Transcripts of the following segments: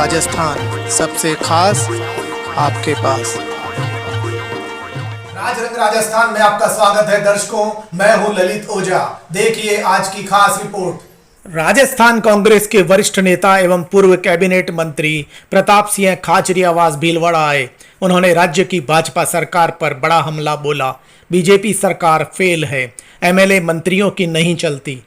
राजस्थान, सबसे खास आपके पास। राजरंग राजस्थान में आपका स्वागत है दर्शकों। मैं हूं ललित ओझा। देखिए आज की खास रिपोर्ट। राजस्थान कांग्रेस के वरिष्ठ नेता एवं पूर्व कैबिनेट मंत्री प्रताप सिंह खाचरियावास भीलवाड़ा आए। उन्होंने राज्य की भाजपा सरकार पर बड़ा हमला बोला। बीजेपी सरकार फेल है, एमएलए मंत्रियों की नहीं चलती।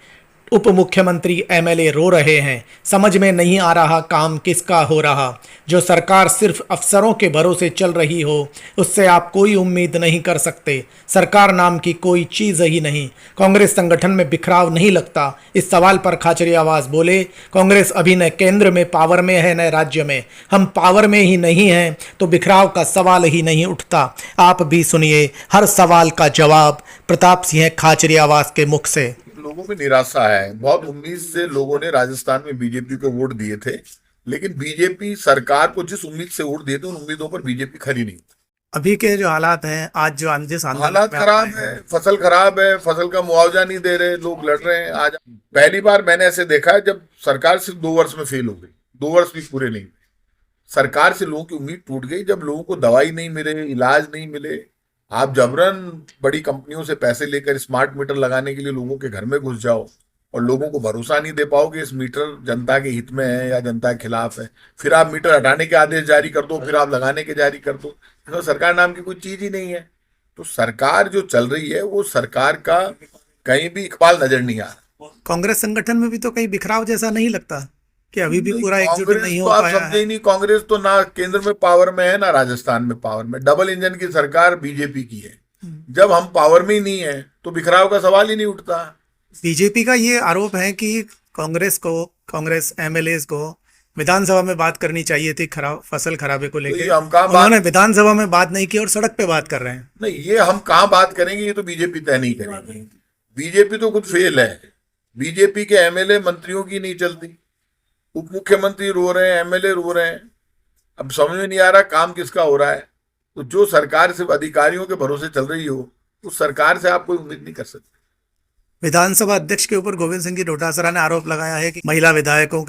उप मुख्यमंत्री एमएलए रो रहे हैं, समझ में नहीं आ रहा काम किसका हो रहा। जो सरकार सिर्फ अफसरों के भरोसे चल रही हो उससे आप कोई उम्मीद नहीं कर सकते। सरकार नाम की कोई चीज़ ही नहीं। कांग्रेस संगठन में बिखराव नहीं लगता। इस सवाल पर खाचरियावास बोले, कांग्रेस अभी न केंद्र में पावर में है न राज्य में। हम पावर में ही नहीं हैं तो बिखराव का सवाल ही नहीं उठता। आप भी सुनिए हर सवाल का जवाब प्रताप सिंह खाचरियावास के मुख से। लोगों में निराशा है। बहुत उम्मीद से लोगों ने राजस्थान में बीजेपी को वोट दिए थे, लेकिन बीजेपी सरकार को जिस उम्मीद से वोट दिए थे उन उम्मीदों पर बीजेपी खरी नहीं। अभी के जो हालात हैं, आज जो जिस हालात खराब है, फसल खराब है, फसल का मुआवजा नहीं दे रहे, लोग लड़ रहे हैं। आज पहली बार मैंने ऐसे देखा है जब सरकार सिर्फ 2 वर्ष में फेल हो गई। 2 वर्ष भी पूरे नहीं। सरकार से लोगों की उम्मीद टूट गई। जब लोगों को दवाई नहीं मिले, इलाज नहीं मिले, आप जबरन बड़ी कंपनियों से पैसे लेकर स्मार्ट मीटर लगाने के लिए लोगों के घर में घुस जाओ और लोगों को भरोसा नहीं दे पाओगे इस मीटर जनता के हित में है या जनता के खिलाफ है। फिर आप मीटर हटाने के आदेश जारी कर दो, फिर आप लगाने के जारी कर दो। तो सरकार नाम की कोई चीज ही नहीं है। तो सरकार जो चल रही है वो सरकार का कहीं भी इकबाल नजर नहीं आ रहा। कांग्रेस संगठन में भी तो कहीं बिखराव जैसा नहीं लगता कि अभी भी पूरा एकजुट नहीं हो आप पाया समझे है। ही नहीं। कांग्रेस तो ना केंद्र में पावर में है ना राजस्थान में पावर में। डबल इंजन की सरकार बीजेपी की है। जब हम पावर में ही नहीं है तो बिखराव का सवाल ही नहीं उठता। बीजेपी का ये आरोप है कि कांग्रेस एमएलए को विधानसभा में बात करनी चाहिए थी फसल खराबे को लेकर। उन्होंने विधानसभा में बात नहीं की और सड़क पे बात कर रहे हैं। नहीं, ये हम कहाँ बात करेंगे, ये तो बीजेपी तय नहीं करेगी। बीजेपी तो खुद फेल है। बीजेपी के एमएलए मंत्रियों की नहीं चलती। उप मुख्यमंत्री रो रहे हैं, एमएलए रो रहे हैं। अब समझ में नहीं आ रहा काम किसका हो रहा है। तो जो सरकार सिर्फ अधिकारियों के भरोसे चल रही हो उस सरकार से आप कोई उम्मीद नहीं कर सकते। विधानसभा अध्यक्ष के ऊपर गोविंद सिंह जी डोटासरा ने आरोप लगाया है कि महिला विधायकों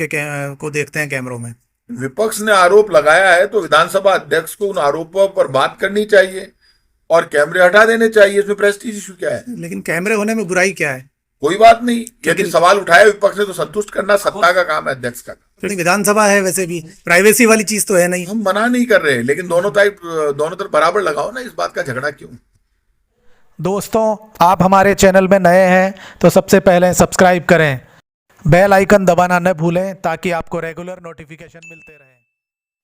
को देखते हैं कैमरों में। विपक्ष ने आरोप लगाया है तो विधानसभा अध्यक्ष को उन आरोपों पर बात करनी चाहिए और कैमरे हटा देने चाहिए। इसमें प्रेस्टीज इशू क्या है? लेकिन कैमरे होने में बुराई क्या है? कोई बात नहीं। यदि सवाल उठाए विपक्ष ने तो संतुष्ट करना सत्ता का काम है, अध्यक्ष का। क्योंकि विधानसभा है, वैसे भी प्राइवेसी वाली चीज तो है नहीं। हम मना नहीं कर रहे, लेकिन दोनों तरफ बराबर लगाओ ना। इस बात का झगड़ा क्यों? दोस्तों, आप हमारे चैनल में नए हैं तो सबसे पहले सब्सक्राइब करें, बेल आइकन दबाना न भूलें ताकि आपको रेगुलर नोटिफिकेशन मिलते रहे।